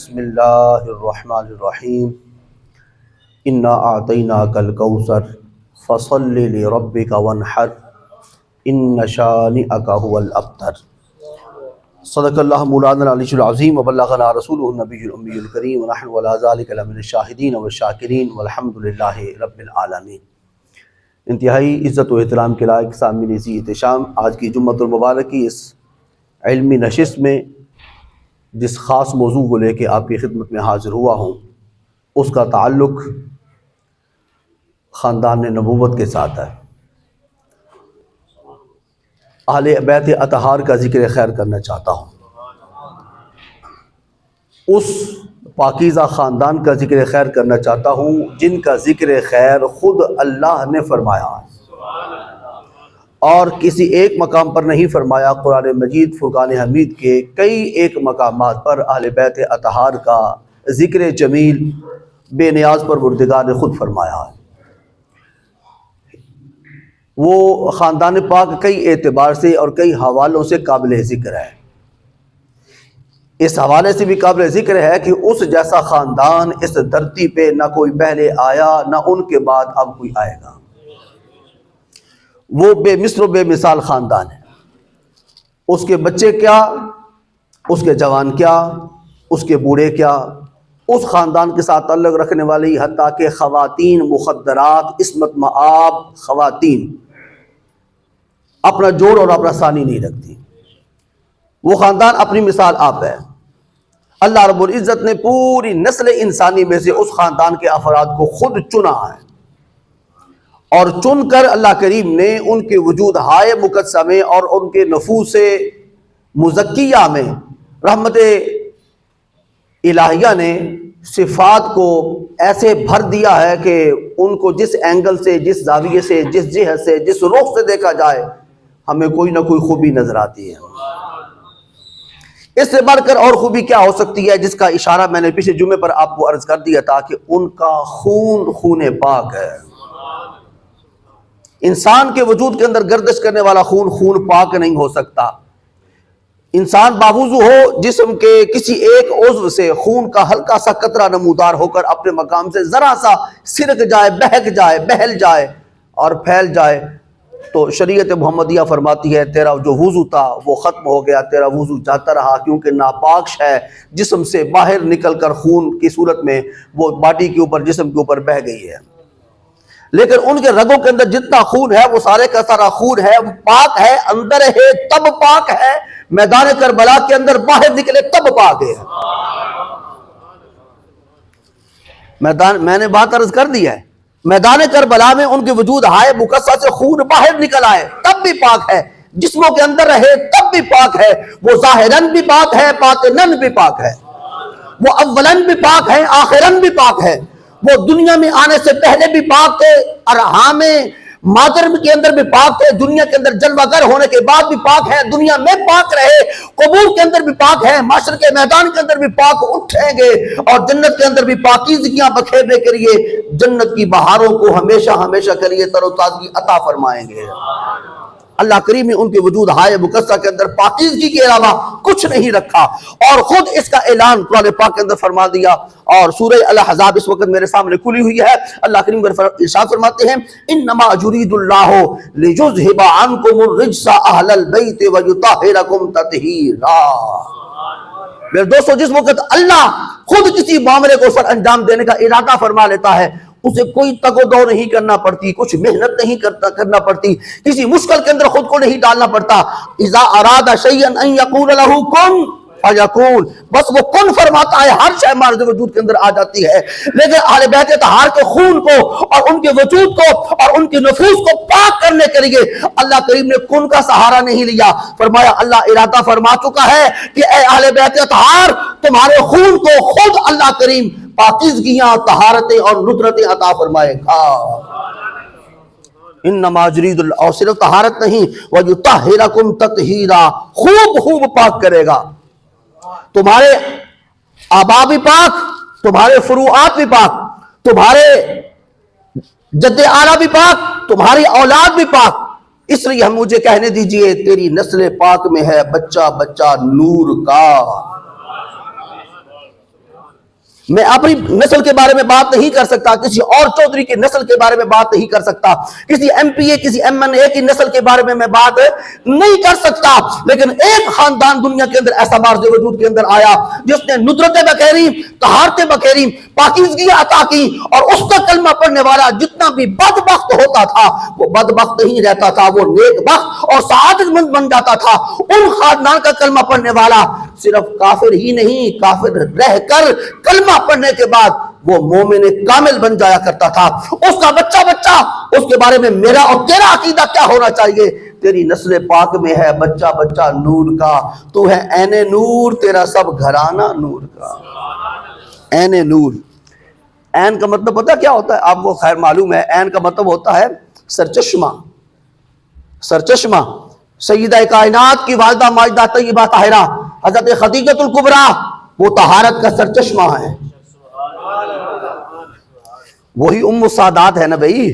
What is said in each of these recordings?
بسم اللہ الرحمن الرحیم انا اعطیناک الکوثر فصل لربک وانحر ان شانئک هو الابتر۔ صدق اللہ مولانا العلی العظیم وبلغنا رسولہ النبی الامی الکریم ونحن علی ذلک لمن الشاہدین والشاکرین والحمد للہ رب العالمین۔ انتہائی عزت و احترام کے لائق سامعین ذی احتشام، آج کی جمعۃ المبارک کی اس علمی نشست میں جس خاص موضوع کو لے کے آپ کی خدمت میں حاضر ہوا ہوں، اس کا تعلق خاندان نبوت کے ساتھ ہے۔ اہل بیت اطہار کا ذکر خیر کرنا چاہتا ہوں، اس پاکیزہ خاندان کا ذکر خیر کرنا چاہتا ہوں جن کا ذکر خیر خود اللہ نے فرمایا اور کسی ایک مقام پر نہیں فرمایا۔ قرآن مجید فرقان حمید کے کئی ایک مقامات پر اہل بیت اطہار کا ذکر جمیل بے نیاز پروردگار نے خود فرمایا ہے۔ وہ خاندان پاک کئی اعتبار سے اور کئی حوالوں سے قابل ذکر ہے۔ اس حوالے سے بھی قابل ذکر ہے کہ اس جیسا خاندان اس دھرتی پہ نہ کوئی پہلے آیا نہ ان کے بعد اب کوئی آئے گا۔ وہ بے مثل و بے مثال خاندان ہے۔ اس کے بچے کیا، اس کے جوان کیا، اس کے بوڑھے کیا، اس خاندان کے ساتھ تعلق رکھنے والی حتیٰ کہ خواتین مخدرات، عصمت مآب خواتین اپنا جوڑ اور اپنا ثانی نہیں رکھتی۔ وہ خاندان اپنی مثال آپ ہے۔ اللہ رب العزت نے پوری نسل انسانی میں سے اس خاندان کے افراد کو خود چنا ہے، اور چن کر اللہ کریم نے ان کے وجود ہائے مقدسہ میں اور ان کے نفوس مزکیہ میں رحمت الہیہ نے صفات کو ایسے بھر دیا ہے کہ ان کو جس اینگل سے، جس زاویے سے، جس جہت سے، جس رخ سے دیکھا جائے ہمیں کوئی نہ کوئی خوبی نظر آتی ہے۔ اس سے بڑھ کر اور خوبی کیا ہو سکتی ہے، جس کا اشارہ میں نے پچھلے جمعے پر آپ کو عرض کر دیا تھا کہ ان کا خون پاک ہے۔ انسان کے وجود کے اندر گردش کرنے والا خون پاک نہیں ہو سکتا۔ انسان باوضو ہو، جسم کے کسی ایک عضو سے خون کا ہلکا سا قطرہ نمودار ہو کر اپنے مقام سے ذرا سا سرک جائے، بہک جائے، بہل جائے اور پھیل جائے تو شریعت محمدیہ فرماتی ہے تیرا جو وضو تھا وہ ختم ہو گیا، تیرا وضو جاتا رہا، کیونکہ ناپاک ہے جسم سے باہر نکل کر خون کی صورت میں وہ باڈی کے اوپر، جسم کے اوپر بہہ گئی ہے۔ لیکن ان کے رگوں کے اندر جتنا خون ہے وہ سارے کا سارا خون ہے، وہ پاک ہے، اندر ہے تب پاک ہے، میدان کربلا کے اندر باہر نکلے تب پاک ہے۔ میں نے بات عرض کر دی ہے، میدان کربلا میں ان کے وجود ہائے مقدسہ سے خون باہر نکل آئے تب بھی پاک ہے، جسموں کے اندر رہے تب بھی پاک ہے۔ وہ ظاہراً بھی پاک ہے، باطناً بھی پاک ہے۔ وہ اولاً بھی پاک ہے، آخراً بھی پاک ہے۔ وہ دنیا میں آنے سے پہلے بھی پاک تھے، ارحام مادر کے اندر بھی پاک تھے، دنیا کے اندر جلوہ گر ہونے کے بعد بھی پاک ہے، دنیا میں پاک رہے، قبور کے اندر بھی پاک ہے، معاشر کے میدان کے اندر بھی پاک اٹھیں گے، اور جنت کے اندر بھی پاکیزگیاں بکھیرنے کے لیے جنت کی بہاروں کو ہمیشہ ہمیشہ کے لیے تر و تازگی عطا فرمائیں گے۔ اللہ کریم نے ان کے وجود ہائے مقدسہ کے اندر پاکیزگی کے علاوہ کچھ نہیں رکھا، اور خود اس کا اعلان قرآن پاک کے اندر فرما دیا۔ اور سورہ الاحزاب اس وقت میرے سامنے کھلی ہوئی ہے، اللہ کریم ارشاد فرماتے ہیں انما یرید اللہ لیذھب عنکم الرجس اہل البیت ویطہرکم تطہیرا۔ میرے دوستو، جس وقت اللہ خود کسی معاملے کو سر انجام دینے کا ارادہ فرما لیتا ہے، اسے کوئی تگ و دو نہیں کرنا پڑتی، کچھ محنت نہیں کرنا پڑتی، کسی مشکل کے اندر خود کو نہیں ڈالنا پڑتا۔ اذا اراد شیئا ان یقول له کن فیکون، بس وہ کن فرماتا ہے، ہر شے مارد وجود کے اندر آ جاتی ہے۔ لیکن اہل بیت اطہار کے خون کو اور ان کے وجود کو اور ان کے نفوس کو پاک کرنے کے لیے اللہ کریم نے کن کا سہارا نہیں لیا۔ فرمایا اللہ ارادہ فرما چکا ہے کہ اے اہل بیت اطہار، تمہارے خون کو خود اللہ کریم پاکیزگیاں، طہارتیں اور ندرتیں عطا فرمائے گا۔ انما یرید اللہ، اور صرف طہارت نہیں، ویطہرکم تطہیرا، خوب پاک کرے گا۔ تمہارے آبا بھی پاک، تمہارے فروعات بھی پاک، تمہارے جد اعلیٰ بھی پاک، تمہاری اولاد بھی پاک۔ اس لیے ہم مجھے کہنے دیجئے تیری نسل پاک میں ہے بچہ بچہ نور کا۔ میں اپنی نسل کے بارے میں بات نہیں کر سکتا، کسی اور چودھری کی نسل کے بارے میں بات نہیں کر سکتا، کسی ایم پی اے کسی ایم این اے کی نسل کے بارے میں بات نہیں کر سکتا، لیکن ایک خاندان دنیا کے اندر ایسا بارز وجود کے اندر آیا جس نے ندرتیں بکھیری، طہارتیں بکھیری، پاکیزگی عطا کی، اور اس کا کلمہ پڑھنے والا جتنا بھی بدبخت ہوتا تھا وہ بدبخت نہیں رہتا تھا، وہ نیک بخت اور سعادت مند بن جاتا تھا۔ ان خاندان کا کلمہ پڑھنے والا صرف کافر ہی نہیں، کافر رہ کر کلمہ پڑھنے کے بعد وہ مومن کامل بن جایا کرتا تھا۔ اس کا بچہ اس کے بارے میں میرا اور تیرا عقیدہ کیا ہونا چاہیے؟ تیری نسل پاک میں ہے بچہ نور کا، تو ہے عین نور، تیرا سب گھرانہ نور کا۔ عین نور، عین کا مطلب پتہ کیا ہوتا ہے آپ کو؟ خیر معلوم ہے، عین کا مطلب ہوتا ہے سرچشمہ۔ سرچشمہ سیدہ کائنات کی والدہ ماجدہ طیبہ طاہرہ حضرت خدیجۃ الکبریٰ وہ طہارت کا سرچشمہ ہے، وہی ام السادات ہے نا بھائی۔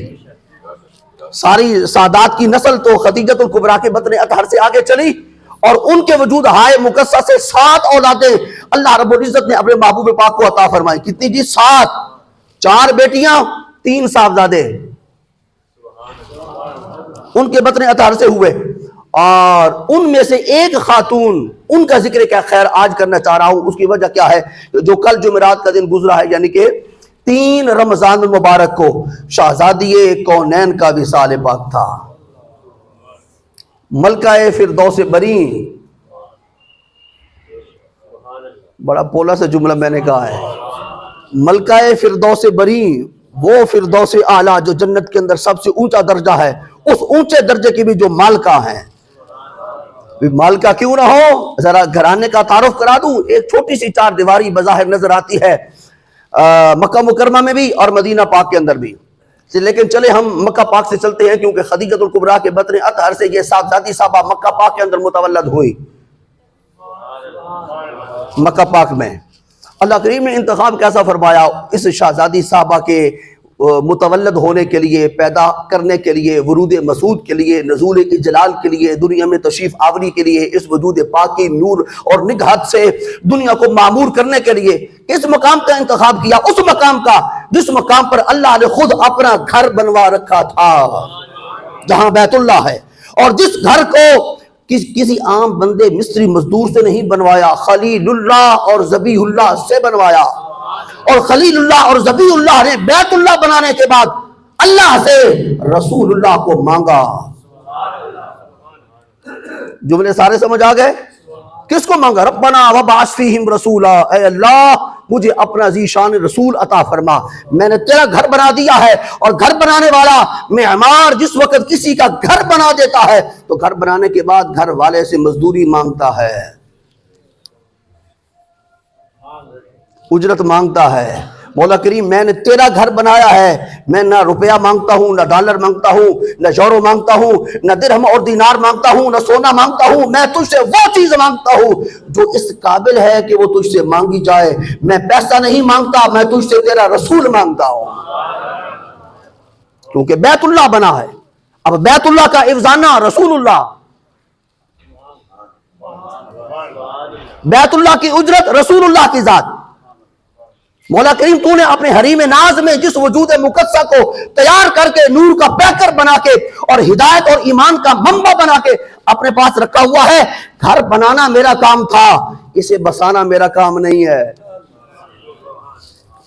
ساری سادات کی نسل تو خدیجۃ الکبریٰ کے بطن اطہر سے آگے چلی، اور ان کے وجود ہائے مقدسہ سے 7 اولادیں اللہ رب العزت نے اپنے محبوب پاک کو عطا فرمائی۔ کتنی جی؟ 7، 4 بیٹیاں 3 صاحبزادے ان کے بطن اطہر سے ہوئے، اور ان میں سے ایک خاتون، ان کا ذکر کیا خیر آج کرنا چاہ رہا ہوں۔ اس کی وجہ کیا ہے؟ جو کل جمعرات کا دن گزرا ہے، یعنی کہ 3 رمضان المبارک کو شہزادی کونین کا وصال پاک تھا، ملکہ فردوس بری۔ بڑا پولا سے جملہ میں نے کہا ہے، ملکہ فردوس بری، وہ فردوس اعلیٰ جو جنت کے اندر سب سے اونچا درجہ ہے، اس اونچے درجے کی بھی جو مالکہ ہیں۔ مالکہ کیوں نہ ہو، ذرا گھرانے کا تعارف کرا دوں۔ ایک چھوٹی سی 4 دیواری بظاہر نظر آتی ہے مکہ مکرمہ میں بھی اور مدینہ پاک کے اندر بھی، لیکن چلے ہم مکہ پاک سے چلتے ہیں، کیونکہ خدیجۃ الکبریٰ کے بطن اطہر سے یہ صاحبزادی صاحبہ مکہ پاک کے اندر متولد ہوئی۔ مکہ پاک میں اللہ کریم نے انتخاب کیسا فرمایا اس شہزادی صاحبہ کے متولد ہونے کے لیے، پیدا کرنے کے لیے، ورود مسعود کے لیے، نزول جلال کے لیے، دنیا میں تشریف آوری کے لیے، اس وجود پاک کی نور اور نگہت سے دنیا کو معمور کرنے کے لیے اس مقام کا انتخاب کیا، اس مقام کا جس مقام پر اللہ نے خود اپنا گھر بنوا رکھا تھا، جہاں بیت اللہ ہے، اور جس گھر کو کسی عام بندے مصری مزدور سے نہیں بنوایا، خلیل اللہ اور ذبیح اللہ سے بنوایا، اور خلیل اللہ اور ذبیح اللہ نے بیت اللہ بنانے کے بعد اللہ سے رسول اللہ کو مانگا۔ جملے سارے سمجھ آ گئے؟ کس کو مانگا؟ ربنا وبعث فیہم رسولا، اے اللہ مجھے اپنا ذیشان رسول عطا فرما۔ میں نے تیرا گھر بنا دیا ہے، اور گھر بنانے والا معمار جس وقت کسی کا گھر بنا دیتا ہے تو گھر بنانے کے بعد گھر والے سے مزدوری مانگتا ہے، اجرت مانگتا ہے۔ مولا کریم میں نے تیرا گھر بنایا ہے، میں نہ روپیہ مانگتا ہوں، نہ ڈالر مانگتا ہوں، نہ یورو مانگتا ہوں، نہ درہم اور دینار مانگتا ہوں، نہ سونا مانگتا ہوں، میں تجھ سے وہ چیز مانگتا ہوں جو اس قابل ہے کہ وہ تجھ سے مانگی جائے۔ میں پیسہ نہیں مانگتا، میں تجھ سے تیرا رسول مانگتا ہوں، کیونکہ بیت اللہ بنا ہے۔ اب بیت اللہ کا افزانہ رسول اللہ، بیت اللہ کی اجرت رسول اللہ کی ذات۔ مولا کریم تو نے اپنے حریم ناز میں جس وجود مقدسہ کو تیار کر کے، نور کا پیکر بنا کے اور ہدایت اور ایمان کا منبع بنا کے اپنے پاس رکھا ہوا ہے، گھر بنانا میرا کام تھا، اسے بسانا میرا کام نہیں ہے۔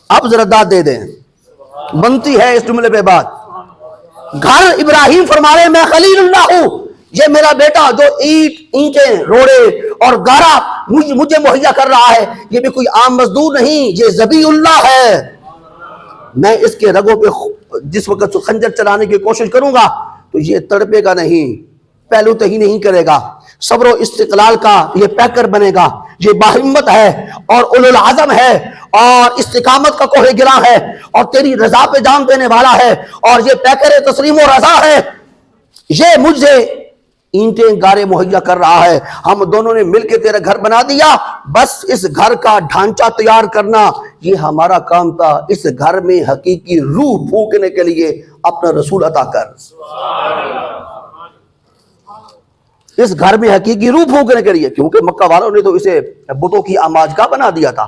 اب ذرا داد دے دیں، بنتی ہے اس جملے پہ بات۔ گھر ابراہیم فرما رہے میں خلیل اللہ ہوں، یہ میرا بیٹا جو اینٹیں روڑے اور گارا مجھے مہیا کر رہا ہے، یہ بھی کوئی عام مزدور نہیں، یہ ذبیح اللہ ہے۔ میں اس کے رگوں پہ جس وقت خنجر چلانے کی کوشش کروں گا تو یہ تڑپے گا نہیں، پہلو تہی نہیں کرے گا، صبر و استقلال کا یہ پیکر بنے گا، یہ باہمت ہے اور اولو العزم ہے اور استقامت کا کوہ گراں ہے اور تیری رضا پہ جان دینے والا ہے، اور یہ پیکر تسلیم و رضا ہے۔ یہ مجھے اینٹیں گارے مہیا کر رہا ہے، ہم دونوں نے مل کے تیرا گھر بنا دیا، بس اس گھر کا ڈھانچہ تیار کرنا یہ ہمارا کام تھا۔ اس گھر میں حقیقی روح پھونکنے کے لیے اپنا رسول عطا کر، اس گھر میں حقیقی روح پھونکنے کے لیے، کیونکہ مکہ والوں نے تو اسے بتوں کی آماجگاہ بنا دیا تھا،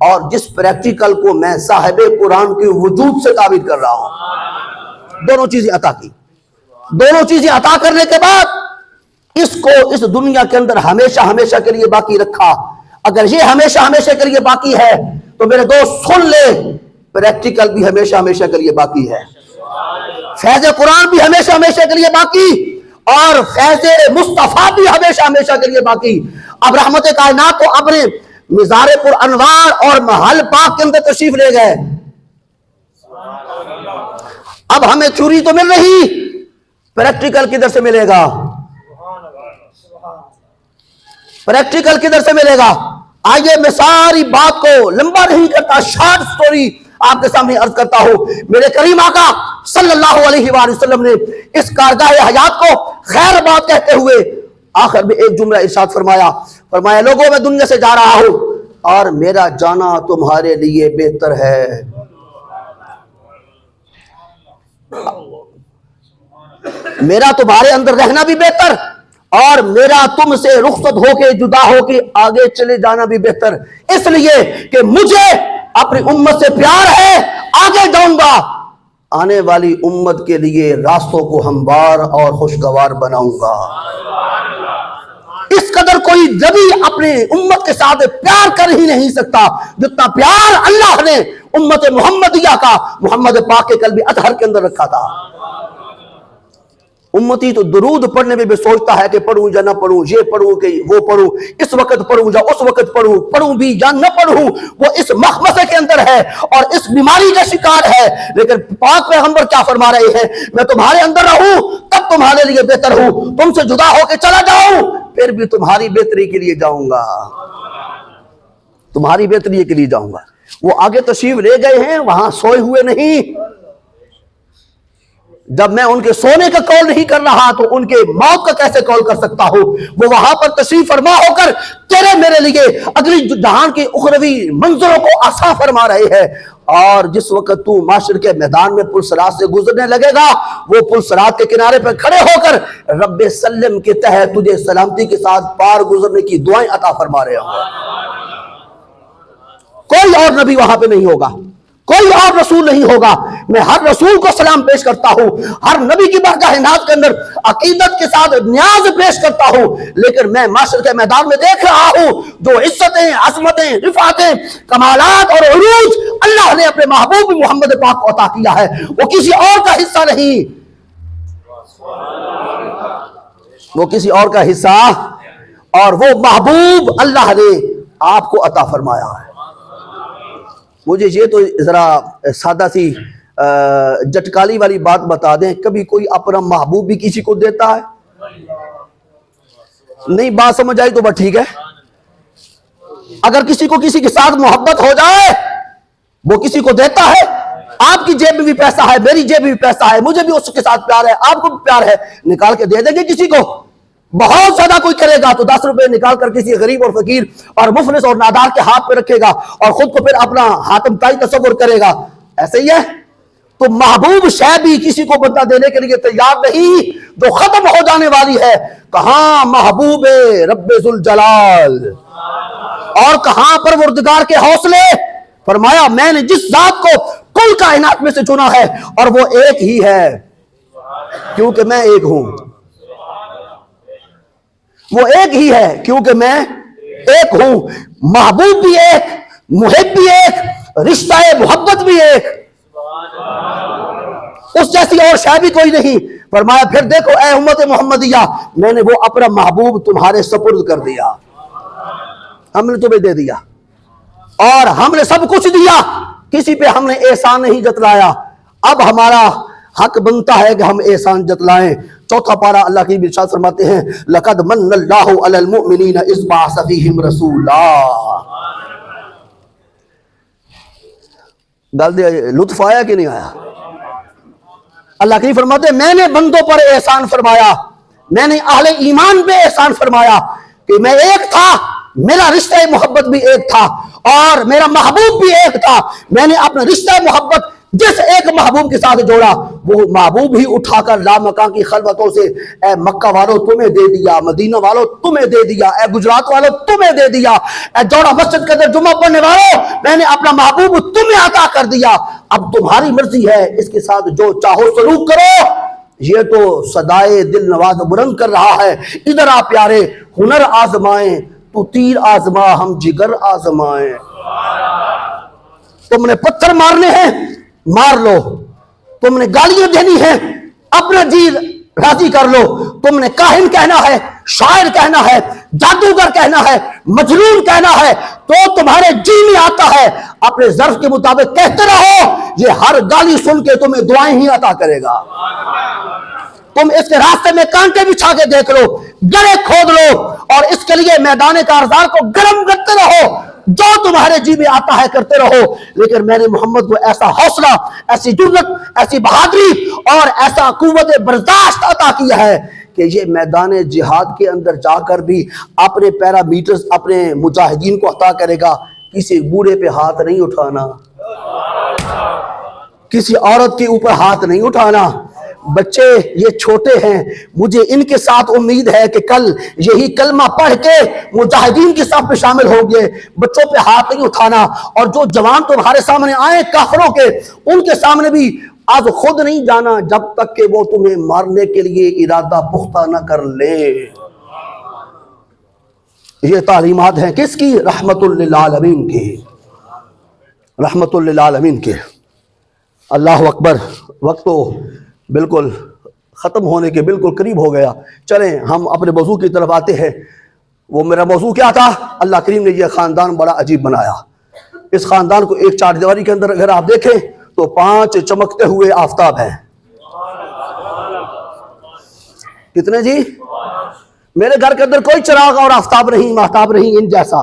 اور جس پریکٹیکل کو میں صاحب قرآن کے وجود سے ثابت کر رہا ہوں. دونوں چیزیں عطا کی. دونوں چیزیں عطا کرنے کے بعد اس کو اس دنیا کے اندر ہمیشہ ہمیشہ کے لیے باقی رکھا. اگر یہ ہمیشہ ہمیشہ کے لیے باقی ہے تو میرے دوست سن لے, پریکٹیکل بھی ہمیشہ ہمیشہ کے لیے باقی ہے, فیض قرآن بھی ہمیشہ ہمیشہ کے لیے باقی, اور فیض مصطفیٰ بھی ہمیشہ ہمیشہ کے لیے باقی. اب رحمت کائنات کو اپنے مزار پر انوار اور محل پاک کے اندر تشریف لے گئے. اب ہمیں تھیوری تو مل رہی, پریکٹیکل کدھر سے ملے گا؟ پریکٹیکل کدھر سے ملے گا؟ آئیے میں ساری بات کو لمبا نہیں کرتا, شارٹ سٹوری آپ کے سامنے عرض کرتا ہوں. میرے کریم آقا صلی اللہ علیہ وآلہ وسلم نے اس کارگاہ حیات کو خیر بات کہتے ہوئے آخر میں ایک جملہ ارشاد فرمایا لوگوں میں دنیا سے جا رہا ہوں اور میرا جانا تمہارے لیے بہتر ہے. میرا تمہارے اندر رہنا بھی بہتر, اور میرا تم سے رخصت ہو کے جدا ہو کے آگے چلے جانا بھی بہتر, اس لیے کہ مجھے اپنی امت سے پیار ہے, آگے جاؤں گا, آنے والی امت کے لیے راستوں کو ہموار اور خوشگوار بناؤں گا. اس قدر کوئی نبی اپنے امت کے ساتھ پیار کر ہی نہیں سکتا جتنا پیار اللہ نے امت محمدیہ کا محمد پاک کے قلب اطہر کے اندر رکھا تھا. امتی تو درود پڑھنے میں بھی سوچتا ہے کہ پڑھوں یا نہ پڑھوں, یہ پڑھوں کہ وہ پڑھوں, اس وقت پڑھوں یا اس وقت پڑھوں بھی یا نہ پڑھوں. وہ اس مخمصے کے اندر ہے اور اس بیماری کا شکار ہے. لیکن پاک پیغمبر کیا فرما رہے ہیں؟ میں تمہارے اندر رہوں تب تمہارے لیے بہتر ہوں, تم سے جدا ہو کے چلا جاؤں پھر بھی تمہاری بہتری کے لیے جاؤں گا, تمہاری بہتری کے لیے جاؤں گا. وہ آگے تشریف لے گئے ہیں, وہاں سوئے ہوئے نہیں. جب میں ان کے سونے کا قول نہیں کر رہا تو ان کے موت کا کیسے قول کر سکتا ہوں؟ وہ وہاں پر تشریف فرما ہو کر تیرے میرے لیے اگلی جہان کے اخروی منظروں کو آسان فرما رہے ہیں. اور جس وقت تو معاشر کے میدان میں پلسرات سے گزرنے لگے گا, وہ پلسرات کے کنارے پر کھڑے ہو کر رب سلم کے تحت تجھے سلامتی کے ساتھ پار گزرنے کی دعائیں عطا فرما رہے ہوں گے. کوئی اور نبی وہاں پہ نہیں ہوگا, کوئی اور رسول نہیں ہوگا. میں ہر رسول کو سلام پیش کرتا ہوں, ہر نبی کی بارگاہ ناز کے اندر عقیدت کے ساتھ نیاز پیش کرتا ہوں, لیکن میں معاشر کے میدان میں دیکھ رہا ہوں جو عزتیں, عظمتیں, رفعتیں, کمالات اور عروج اللہ نے اپنے محبوب محمد پاک کو عطا کیا ہے, وہ کسی اور کا حصہ نہیں, وہ کسی اور کا حصہ, اور وہ محبوب اللہ نے آپ کو عطا فرمایا ہے. مجھے یہ تو ذرا سادہ سی جٹکالی والی بات بتا دیں, کبھی کوئی اپنا محبوب بھی کسی کو دیتا ہے؟ نہیں بات سمجھ آئی تو بس ٹھیک ہے. اگر کسی کو کسی کے ساتھ محبت ہو جائے وہ کسی کو دیتا ہے. آپ کی جیب میں بھی پیسہ ہے, میری جیب میں بھی پیسہ ہے, مجھے بھی اس کے ساتھ پیار ہے, آپ کو بھی پیار ہے, نکال کے دے دیں گے کسی کو. بہت زیادہ کوئی کرے گا تو 10 روپے نکال کر کسی غریب اور فقیر اور مفلس اور نادار کے ہاتھ پہ رکھے گا اور خود کو پھر اپنا حاتم تائی تصور کرے گا. ایسے ہی ہے. تو محبوب شے بھی کسی کو بندہ دینے کے لیے تیار نہیں جو ختم ہو جانے والی ہے. کہاں محبوب رب ذوالجلال اور کہاں پروردگار کے حوصلے. فرمایا میں نے جس ذات کو کل کائنات میں سے چنا ہے اور وہ ایک ہی ہے, کیونکہ میں ایک ہوں. وہ ایک ہی ہے کیونکہ میں ایک ہوں. محبوب بھی ایک, محب بھی ایک, رشتہ محبت بھی ایک, اس جیسی اور شے بھی کوئی نہیں. فرمایا پھر دیکھو اے امت محمدیہ, میں نے وہ اپنا محبوب تمہارے سپرد کر دیا, ہم نے تمہیں دے دیا اور ہم نے سب کچھ دیا, کسی پہ ہم نے احسان نہیں جتلایا. اب ہمارا حق بنتا ہے کہ ہم احسان جتلائیں. چوتھا پارہ اللہ کی ارشاد فرماتے ہیں لقد من اللہ علی المؤمنین اذ بعث فیہم رسولا. ڈال دیا, لطف آیا کہ نہیں آیا؟ اللہ کی فرماتے ہیں میں نے بندوں پر احسان فرمایا, میں نے اہل ایمان پہ احسان فرمایا کہ میں ایک تھا, میرا رشتہ محبت بھی ایک تھا اور میرا محبوب بھی ایک تھا. میں نے اپنا رشتہ محبت جس ایک محبوب کے ساتھ جوڑا وہ محبوب ہی اٹھا کر لامکان کی خلوتوں سے اے مکہ والوں تمہیں دے دیا، مدینہ والوں تمہیں دے دیا، اے گجرات والوں تمہیں دے دیا، اے جوڑا مسجد کے اندر جمعہ پڑھنے والوں میں نے اپنا محبوب تمہیں عطا کر دیا، اب تمہاری مرضی ہے، اس کے ساتھ جو چاہو سلوک کرو۔ یہ تو صدائے دل نواز بلند کر رہا ہے، ادھر آ پیارے ہنر آزمائیں، تو تیر آزما ہم جگر آزمائیں۔ تم نے پتھر مارنے ہیں مار لو، تم نے گالیاں دینی ہے اپنا جی راضی کر لو، تم نے کاہن کہنا ہے، شاعر کہنا ہے، جادوگر کہنا ہے، مجنون کہنا ہے، تو تمہارے جی میں آتا ہے اپنے ظرف کے مطابق کہتے رہو، یہ ہر گالی سن کے تمہیں دعائیں ہی عطا کرے گا۔ تم اس کے راستے میں کانٹے بچھا کے دیکھ لو، گڑھے کھود لو، اور اس کے لیے میدان کارزار کو گرم کرتے رہو، جو تمہارے جی میں آتا ہے کرتے رہو، لیکن میں نے محمد کو ایسا حوصلہ، ایسی جرأت، ایسی بہادری اور ایسا قوت برداشت عطا کیا ہے کہ یہ میدان جہاد کے اندر جا کر بھی اپنے پیرامیٹرز اپنے مجاہدین کو عطا کرے گا۔ کسی بوڑھے پہ ہاتھ نہیں اٹھانا، کسی عورت کے اوپر ہاتھ نہیں اٹھانا، بچے یہ چھوٹے ہیں، مجھے ان کے ساتھ امید ہے کہ کل یہی کلمہ پڑھ کے مجاہدین کی صف میں شامل ہوں گے، بچوں پہ ہاتھ نہیں اٹھانا، اور جو جوان تمہارے سامنے آئے کافروں کے، ان کے سامنے بھی آج خود نہیں جانا جب تک کہ وہ تمہیں مارنے کے لیے ارادہ پختہ نہ کر لے۔ یہ تعلیمات ہیں کس کی؟ رحمت للعالمین کی، رحمت للعالمین کے۔ اللہ اکبر، وقت تو بالکل ختم ہونے کے بالکل قریب ہو گیا، چلیں ہم اپنے موضوع کی طرف آتے ہیں۔ وہ میرا موضوع کیا تھا؟ اللہ کریم نے یہ خاندان بڑا عجیب بنایا۔ اس خاندان کو ایک چار دیواری کے اندر اگر آپ دیکھیں تو 5 چمکتے ہوئے آفتاب ہیں۔ کتنے جی؟ میرے گھر کے اندر کوئی چراغ اور آفتاب نہیں، ماہتاب نہیں ان جیسا،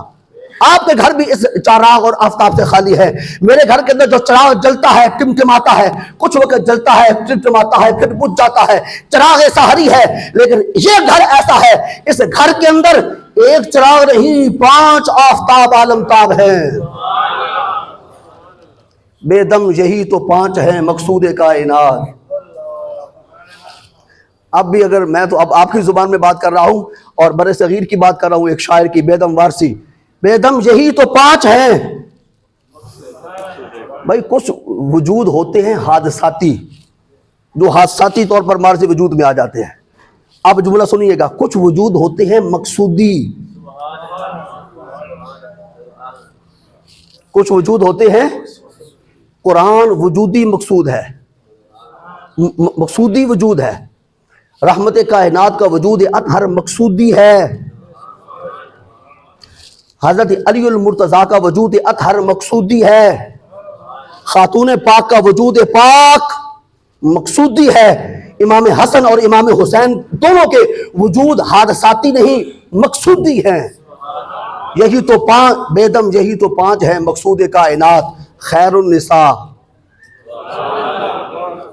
آپ کے گھر بھی اس چراغ اور آفتاب سے خالی ہے۔ میرے گھر کے اندر جو چراغ جلتا ہے ٹمٹماتا ہے، کچھ وقت جلتا ہے ٹمٹماتا ہے پھر بجھ جاتا ہے، چراغ سحری ہے، لیکن یہ گھر ایسا ہے، اس گھر کے اندر ایک چراغ نہیں 5 آفتاب عالمتاب ہیں۔ بے دم یہی تو 5 ہیں مقصود کائنات۔ اب بھی اگر میں تو اب آپ کی زبان میں بات کر رہا ہوں اور بر صغیر کی بات کر رہا ہوں، ایک شاعر کی، بے دم وارسی، بے دم یہی تو 5 ہیں۔ بھائی کچھ وجود ہوتے ہیں حادثاتی، جو حادثاتی طور پر مارز وجود میں آ جاتے ہیں۔ آپ جملہ سنیے گا، کچھ وجود ہوتے ہیں مقصودی، کچھ وجود ہوتے ہیں، قرآن وجودی مقصود ہے، مقصودی وجود ہے، رحمت کائنات کا وجود اطہر مقصودی ہے، حضرت علی المرتضیٰ کا وجود اطہر مقصودی ہے، خاتون پاک کا وجود پاک مقصودی ہے، امام حسن اور امام حسین دونوں کے وجود حادثاتی نہیں مقصودی ہیں۔ یہی تو 5 بے دم یہی تو 5 ہیں مقصود کائنات۔ خیر النساء،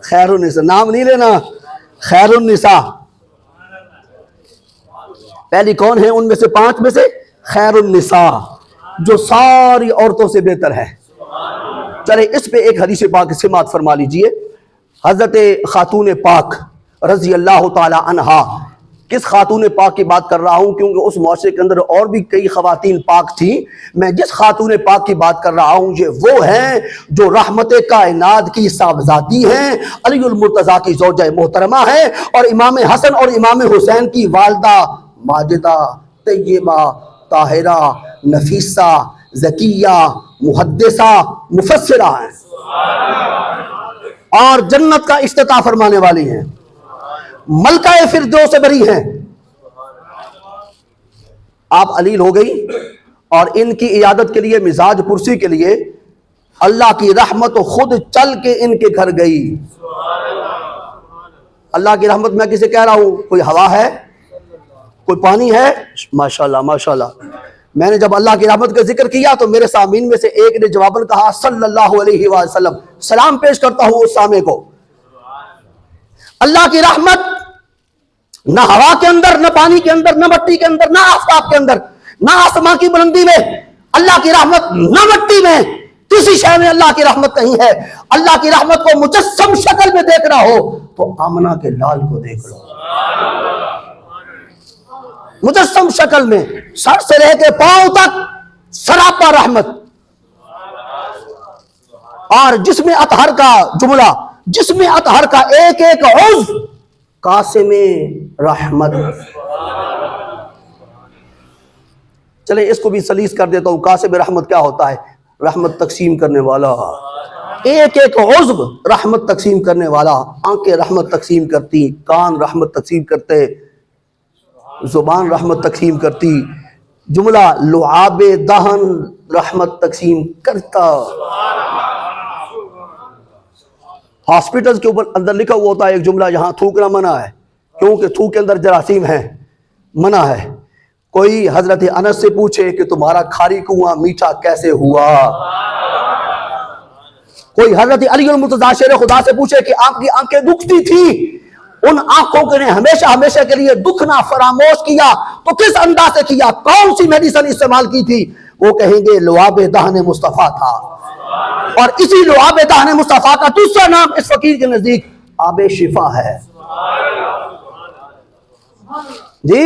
خیر النساء، نام نہیں لینا، خیر النساء پہلی کون ہے ان میں سے 5 میں سے؟ خیر النساء، جو ساری عورتوں سے بہتر ہے۔ چلے اس پہ ایک حدیث پاک سماعت فرما لیجئے۔ حضرت خاتون پاک رضی اللہ تعالی عنہا، کس خاتون پاک کی بات کر رہا ہوں کیونکہ اس معاشرے کے اندر اور بھی کئی خواتین پاک تھیں، میں جس خاتون پاک کی بات کر رہا ہوں یہ وہ ہیں جو رحمت کائنات کی صاحبزادی ہیں، علی المرتضیٰ کی زوجہ محترمہ ہیں، اور امام حسن اور امام حسین کی والدہ ماجدہ طیبہ طاہرہ نفیسہ زکیہ محدثہ مفسرہ ہیں، اور جنت کا افتتاح فرمانے والی ہیں، ملکہ فردوس سے بری ہیں۔ آپ علیل ہو گئی، اور ان کی عیادت کے لیے، مزاج پرسی کے لیے اللہ کی رحمت خود چل کے ان کے گھر گئی۔ اللہ کی رحمت میں کسے کہہ رہا ہوں؟ کوئی ہوا ہے، کوئی پانی ہے؟ ماشاءاللہ ماشاءاللہ۔ میں نے جب اللہ کی رحمت کا ذکر کیا تو میرے سامعین میں سے ایک نے جواباً کہا صلی اللہ علیہ وسلم۔ سلام پیش کرتا ہوں اس سامع کو۔ اللہ کی رحمت نہ ہوا کے اندر، نہ پانی کے اندر، نہ مٹی کے اندر، نہ آفتاب کے اندر، نہ آسمان کی بلندی میں۔ اللہ کی رحمت نہ مٹی میں، کسی شے میں اللہ کی رحمت نہیں ہے۔ اللہ کی رحمت کو مجسم شکل میں دیکھنا ہو تو آمنہ کے لال کو دیکھ لو، مجسم شکل میں، سر سے لے کے پاؤں تک سراپا رحمت۔ اور جسم اطہر کا جملہ، جسم اطہر کا ایک ایک عضو قاسم رحمت۔ چلیں اس کو بھی سلیس کر دیتا ہوں، قاسم رحمت کیا ہوتا ہے؟ رحمت تقسیم کرنے والا، ایک ایک عضو رحمت تقسیم کرنے والا۔ آنکھیں رحمت تقسیم کرتی، کان رحمت تقسیم کرتے، زبان رحمت تقسیم کرتی، جملہ لعاب دہن رحمت تقسیم کرتا۔ ہاسپٹل کے اوپر اندر لکھا ہوا ہوتا ہے ایک جملہ، یہاں تھوکنا منع ہے کیونکہ تھوک کے اندر جراثیم ہیں، منع ہے۔ کوئی حضرت انس سے پوچھے کہ تمہارا کھاری کنواں میٹھا کیسے ہوا؟ کوئی حضرت علی المرتضیٰ شیر خدا سے پوچھے کہ آپ کی آنکھیں دکھتی تھی، ان آنکھوں کے نے ہمیشہ ہمیشہ کے لیے دکھنا فراموش کیا تو کس انداز سے کیا؟ کون سی میڈیسن استعمال کی تھی؟ وہ کہیں گے لعاب دہن مصطفیٰ تھا۔ اور اسی لعاب دہن مصطفیٰ کا دوسرا نام اس فقیر کے نزدیک آب شفا ہے۔ جی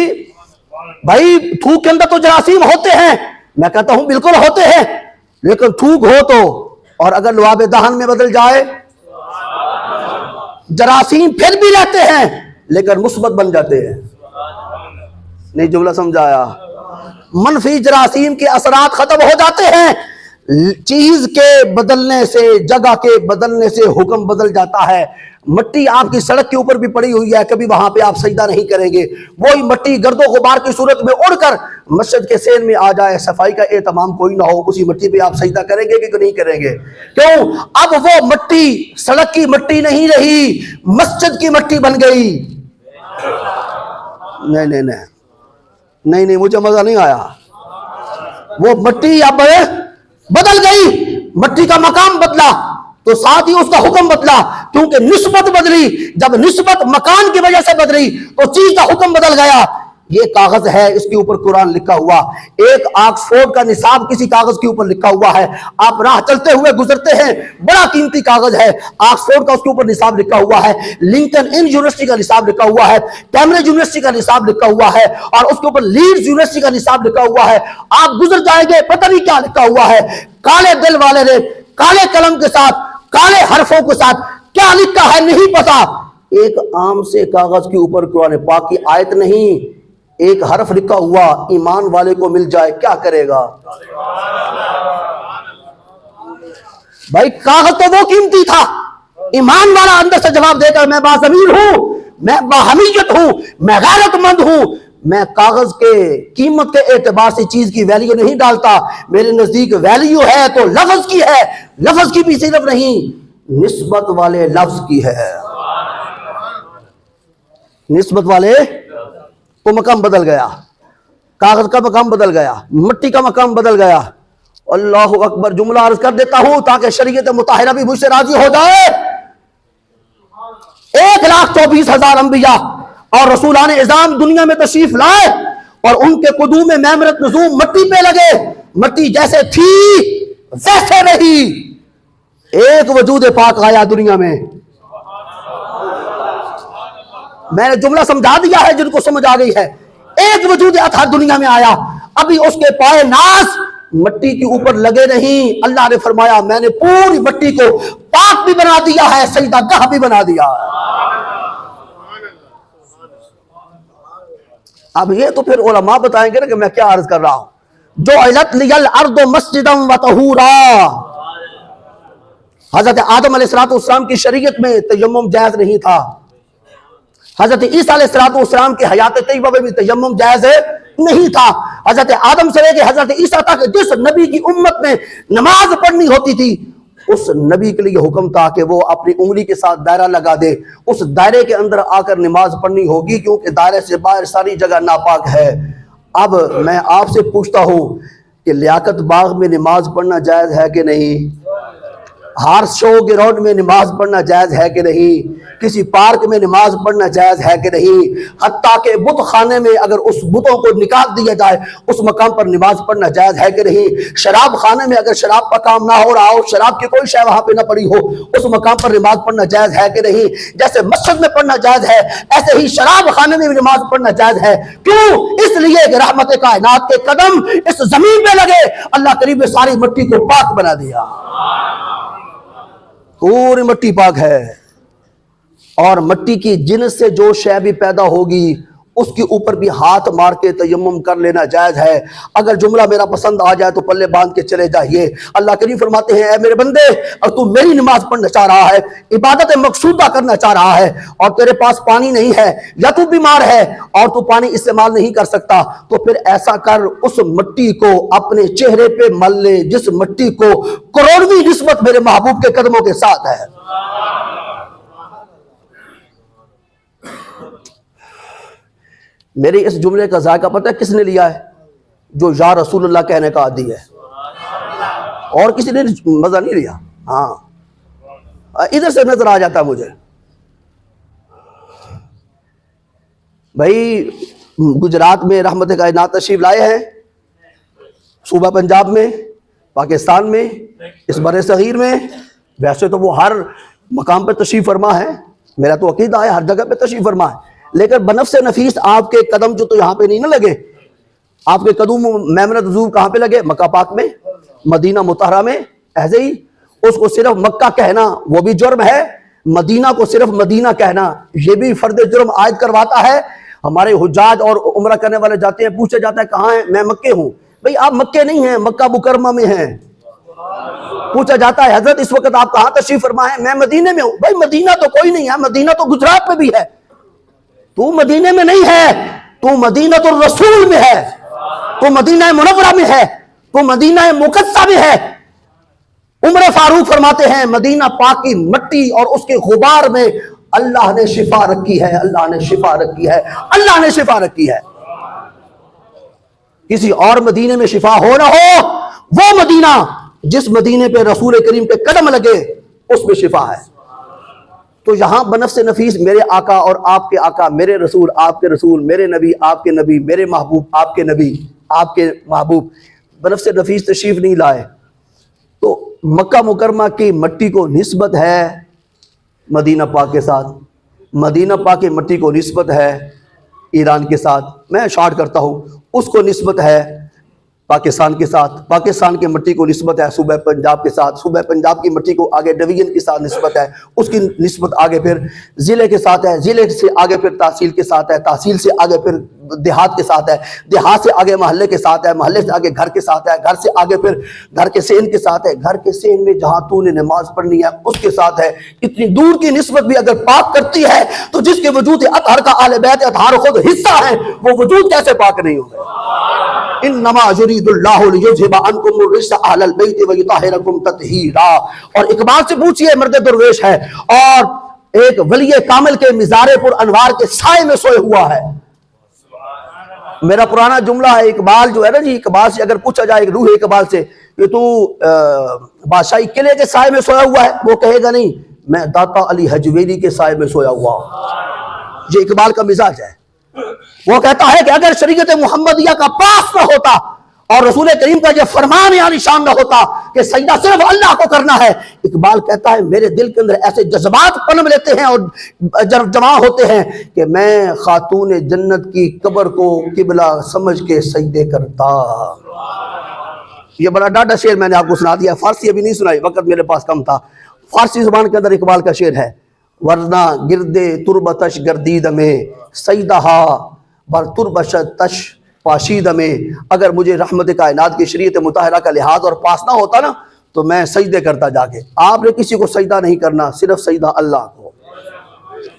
بھائی تھوک کے اندر تو جراثیم ہوتے ہیں، میں کہتا ہوں بالکل ہوتے ہیں، لیکن تھوک ہو تو، اور اگر لعاب دہن میں بدل جائے، جراثیم پھر بھی رہتے ہیں لیکن مثبت بن جاتے ہیں۔ نہیں جملہ سمجھایا؟ منفی جراثیم کے اثرات ختم ہو جاتے ہیں، چیز کے بدلنے سے، جگہ کے بدلنے سے حکم بدل جاتا ہے۔ مٹی آپ کی سڑک کے اوپر بھی پڑی ہوئی ہے، کبھی وہاں پہ آپ سجدہ نہیں کریں گے، وہی مٹی گرد و غبار کی صورت میں اڑ کر مسجد کے سین میں آ جائے، صفائی کا اہتمام کوئی نہ ہو، اسی مٹی پہ آپ سجدہ کریں گے کہ نہیں کریں گے؟ کیوں؟ اب وہ مٹی سڑک کی مٹی نہیں رہی، مسجد کی مٹی بن گئی۔ نہیں نہیں نہیں نہیں نہیں مجھے مزہ نہیں آیا۔ وہ مٹی اب بدل گئی، مٹی کا مقام بدلا تو ساتھ ہی اس کا حکم بدلا، کیونکہ نسبت بدلی۔ جب نسبت مکان کی وجہ سے بدلی تو چیز کا حکم بدل گیا۔ یہ کاغذ ہے، اس کے اوپر قرآن لکھا ہوا، ایک آکسفورڈ کا نصاب کسی کاغذ کے اوپر لکھا ہوا ہے، آپ راہ چلتے ہوئے گزرتے ہیں، بڑا قیمتی کاغذ ہے، آکسفورڈ کا اس کے اوپر نصاب لکھا ہوا ہے، لنکن ان یونیورسٹی کا نصاب لکھا ہوا ہے، کیمبرج یونیورسٹی کا نصاب لکھا ہوا ہے، اور اس کے اوپر لیڈز یونیورسٹی کا نصاب لکھا ہوا ہے۔ آپ گزر جائیں گے، پتہ نہیں کیا لکھا ہوا ہے، کالے دل والے نے کالے قلم کے ساتھ کالے حرفوں کے ساتھ کیا لکھا ہے نہیں پتا۔ ایک عام سے کاغذ کے اوپر قرآن پاک کی آیت نہیں، ایک حرف لکھا ہوا، ایمان والے کو مل جائے کیا کرے گا؟ بھائی کاغذ تو وہ قیمتی تھا، ایمان والا اندر سے جواب دے کر میں باضمیر ہوں، میں باہمیت ہوں، میں غیرت مند ہوں، میں کاغذ کے قیمت کے اعتبار سے چیز کی ویلیو نہیں ڈالتا، میرے نزدیک ویلیو ہے تو لفظ کی ہے، لفظ کی بھی صرف نہیں، نسبت والے لفظ کی ہے۔ نسبت والے وہ مقام بدل گیا، کاغذ کا مقام بدل گیا، مٹی کا مقام بدل گیا۔ اللہ اکبر، جملہ عرض کر دیتا ہوں تاکہ شریعت مطہرہ بھی مجھ سے راضی ہو جائے۔ 1,24,000 انبیاء اور رسولان اعظام دنیا میں تشریف لائے اور ان کے قدوم میمرت نزوم مٹی پہ لگے، مٹی جیسے تھی ویسے رہی، ایک وجود پاک آیا دنیا میں۔ میں نے جملہ سمجھا دیا ہے جن کو سمجھ آ گئی ہے، ایک وجود اطہر دنیا میں آیا، ابھی اس کے پائے ناز مٹی کے اوپر لگے نہیں، اللہ نے فرمایا میں نے پوری مٹی کو پاک بھی بنا دیا ہے، سجدہ گاہ بھی بنا دیا ہے۔ اب یہ تو پھر علماء بتائیں گے نا کہ میں کیا عرض کر رہا ہوں۔ جعلت لی الارض مسجدا وطہورا، حضرت آدم علیہ السلام کی شریعت میں تیمم جائز نہیں تھا، حضرت عیسیٰ علیہ السلام کے حیات طیبہ میں بھی تیمم جائز نہیں تھا، حضرت آدم سے لے کے حضرت عیسیٰ تک جس نبی کی امت میں نماز پڑھنی ہوتی تھی اس نبی کے لیے حکم تھا کہ وہ اپنی انگلی کے ساتھ دائرہ لگا دے، اس دائرے کے اندر آ کر نماز پڑھنی ہوگی، کیونکہ دائرے سے باہر ساری جگہ ناپاک ہے۔ اب میں آپ سے پوچھتا ہوں کہ لیاقت باغ میں نماز پڑھنا جائز ہے کہ نہیں؟ ہارس شو گراؤنڈ میں نماز پڑھنا جائز ہے کہ نہیں، کسی پارک میں نماز پڑھنا جائز ہے کہ نہیں، حتیٰ کہ بت خانے میں اگر اس بتوں کو نکال دیا جائے اس مقام پر نماز پڑھنا جائز ہے کہ نہیں، شراب خانے میں اگر شراب کا کام نہ ہو رہا ہو، شراب کی کوئی شے وہاں پہ نہ پڑی ہو، اس مقام پر نماز پڑھنا جائز ہے کہ نہیں، جیسے مسجد میں پڑھنا جائز ہے ایسے ہی شراب خانے میں بھی نماز پڑھنا جائز ہے۔ کیوں؟ اس لیے کہ رحمت کائنات کے قدم اس زمین پہ لگے، اللہ کریم نے ساری مٹی کو پاک بنا دیا، پوری مٹی پاک ہے، اور مٹی کی جنس سے جو شے بھی پیدا ہوگی اس کے اوپر بھی ہاتھ مار کے تیمم کر لینا جائز ہے۔ اگر جملہ میرا پسند آ جائے تو پلے باندھ کے چلے جائیے۔ اللہ کریم فرماتے ہیں اے میرے بندے، اور تو میری نماز پڑھنا چاہ رہا ہے، عبادت مقصودہ کرنا چاہ رہا ہے، اور تیرے پاس پانی نہیں ہے یا تو بیمار ہے اور تو پانی استعمال نہیں کر سکتا، تو پھر ایسا کر، اس مٹی کو اپنے چہرے پہ مل لے جس مٹی کو کروڑویں نسبت میرے محبوب کے قدموں کے ساتھ ہے۔ میری اس جملے کا ذائقہ پتہ ہے کس نے لیا ہے؟ جو یا رسول اللہ کہنے کا عادی ہے، اور کسی نے مزہ نہیں لیا۔ ہاں ادھر سے نظر آ جاتا مجھے۔ بھائی گجرات میں رحمت کائنات تشریف لائے ہیں، صوبہ پنجاب میں، پاکستان میں، اس بر صغیر میں، ویسے تو وہ ہر مقام پہ تشریف فرما ہے، میرا تو عقیدہ ہے ہر جگہ پہ تشریف فرما ہے، لیکن بنفس نفیس آپ کے قدم جو تو یہاں پہ نہیں نہ لگے، آپ کے قدم میمنت حضور کہاں پہ لگے؟ مکہ پاک میں، مدینہ مطہرہ میں۔ ایسے ہی اس کو صرف مکہ کہنا وہ بھی جرم ہے، مدینہ کو صرف مدینہ کہنا یہ بھی فرد جرم عائد کرواتا ہے۔ ہمارے حجاج اور عمرہ کرنے والے جاتے ہیں، پوچھا جاتا ہے کہاں ہیں؟ میں مکے ہوں۔ بھئی آپ مکے نہیں ہیں، مکہ مکرمہ میں ہیں۔ پوچھا جاتا ہے حضرت اس وقت آپ کہاں تشریف فرما ہیں؟ میں مدینے میں ہوں۔ بھئی مدینہ تو کوئی نہیں ہے، مدینہ تو گجرات میں بھی ہے، تو مدینے میں نہیں ہے، تو مدینہ تو رسول میں ہے، تو مدینہ منورہ میں ہے، تو مدینہ مقدسہ میں ہے۔ عمر فاروق فرماتے ہیں مدینہ پاک کی مٹی اور اس کے غبار میں اللہ نے شفا رکھی ہے، اللہ نے شفا رکھی ہے، اللہ نے شفا رکھی ہے۔ کسی اور مدینے میں شفا ہو نہ ہو، وہ مدینہ جس مدینے پہ رسول کریم کے قدم لگے اس میں شفا ہے۔ تو یہاں بنفس نفیس میرے آقا اور آپ کے آقا، میرے رسول آپ کے رسول، میرے نبی آپ کے نبی، میرے محبوب آپ کے نبی آپ کے محبوب بنفس نفیس تشریف نہیں لائے، تو مکہ مکرمہ کی مٹی کو نسبت ہے مدینہ پاک کے ساتھ، مدینہ پاک کی مٹی کو نسبت ہے ایران کے ساتھ، میں شارٹ کرتا ہوں، اس کو نسبت ہے پاکستان کے ساتھ، پاکستان کی مٹی کو نسبت ہے صوبہ پنجاب کے ساتھ، صوبہ پنجاب کی مٹی کو آگے ڈویژن کے ساتھ نسبت ہے، اس کی نسبت آگے پھر ضلع کے ساتھ ہے، ضلع سے آگے پھر تحصیل کے ساتھ ہے، تحصیل سے آگے پھر دیہات کے ساتھ ہے، دیہات سے آگے محلے کے ساتھ ہے، محلے سے آگے گھر کے ساتھ ہے، گھر سے آگے پھر گھر کے سین کے ساتھ ہے، گھر کے سین میں جہاں تو نے نماز پڑھنی ہے اس کے ساتھ ہے۔ اتنی دور کی نسبت بھی اگر پاک کرتی ہے تو جس کے وجود اطہر کا اہل بیت اطہار خود حصہ ہے، وہ وجود کیسے پاک نہیں ہوگا؟ انما یرید اللہ لیذھب عنکم الرجس اہل البیت ویطہرکم تطہیرا۔ اور اقبال سے پوچھئے، مرد درویش ہے اور ایک ولی کامل کے مزار پر انوار کے سائے میں سوئے ہوا ہے۔ میرا پرانا جملہ ہے، اقبال جو ہے نا جی، اقبال سے اگر پوچھا جائے روح اقبال سے کہ تو بادشاہی قلعے کے سائے میں سویا ہوا ہے، وہ کہے گا نہیں میں داتا علی حجویری کے سائے میں سویا ہوا ہوں۔ یہ اقبال کا مزاج ہے۔ وہ کہتا ہے کہ اگر شریعت محمدیہ کا پاس نہ ہوتا اور رسول کریم کا یہ فرمان یعنی شان نہ ہوتا کہ سجدہ صرف اللہ کو کرنا ہے، اقبال کہتا ہے میرے دل کے اندر ایسے جذبات پنپ لیتے ہیں اور جمع ہوتے ہیں کہ میں خاتون جنت کی قبر کو قبلہ سمجھ کے سجدے کرتا۔ یہ بڑا ڈاڈا شعر میں نے آپ کو سنا دیا، فارسی ابھی نہیں سنائی، وقت میرے پاس کم تھا۔ فارسی زبان کے اندر اقبال کا شعر ہے، ورنہ گردے تربتش گردید میں سیدہا بر تربشتش پاشید میں۔ اگر مجھے رحمت کائنات کی شریعت مطہرہ کا لحاظ اور پاس نہ ہوتا نا تو میں سجدے کرتا جا کے۔ آپ نے کسی کو سجدہ نہیں کرنا، صرف سجدہ اللہ کو۔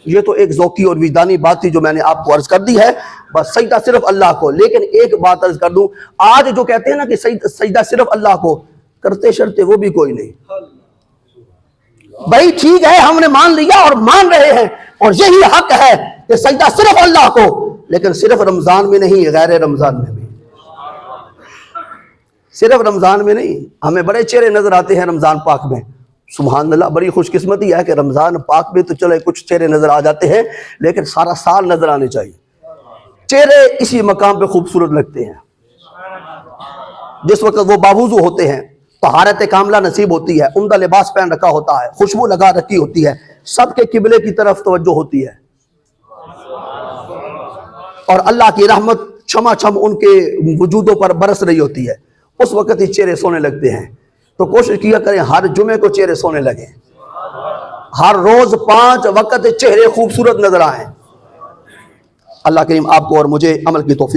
یہ تو ایک ذوقی اور وجدانی بات تھی جو میں نے آپ کو عرض کر دی ہے، بس سجدہ صرف اللہ کو۔ لیکن ایک بات عرض کر دوں، آج جو کہتے ہیں نا کہ سجدہ صرف اللہ کو، کرتے شرتے وہ بھی کوئی نہیں۔ بھائی ٹھیک ہے، ہم نے مان لیا اور مان رہے ہیں، اور یہی حق ہے کہ سجدہ صرف اللہ کو، لیکن صرف رمضان میں نہیں، غیر رمضان میں بھی۔ صرف رمضان میں نہیں، ہمیں بڑے چہرے نظر آتے ہیں رمضان پاک میں، سبحان اللہ، بڑی خوش قسمتی ہے کہ رمضان پاک میں تو چلے کچھ چہرے نظر آ جاتے ہیں، لیکن سارا سال نظر آنے چاہیے۔ چہرے اسی مقام پہ خوبصورت لگتے ہیں جس وقت وہ باوضو ہوتے ہیں، طہارت کاملہ نصیب ہوتی ہے، عمدہ لباس پہن رکھا ہوتا ہے، خوشبو لگا رکھی ہوتی ہے، سب کے قبلے کی طرف توجہ ہوتی ہے، اور اللہ کی رحمت چھما چھم ان کے وجودوں پر برس رہی ہوتی ہے، اس وقت ہی چہرے سونے لگتے ہیں۔ تو کوشش کیا کریں ہر جمعے کو چہرے سونے لگیں، ہر روز 5 وقت چہرے خوبصورت نظر آئیں۔ اللہ کریم آپ کو اور مجھے عمل کی توفیق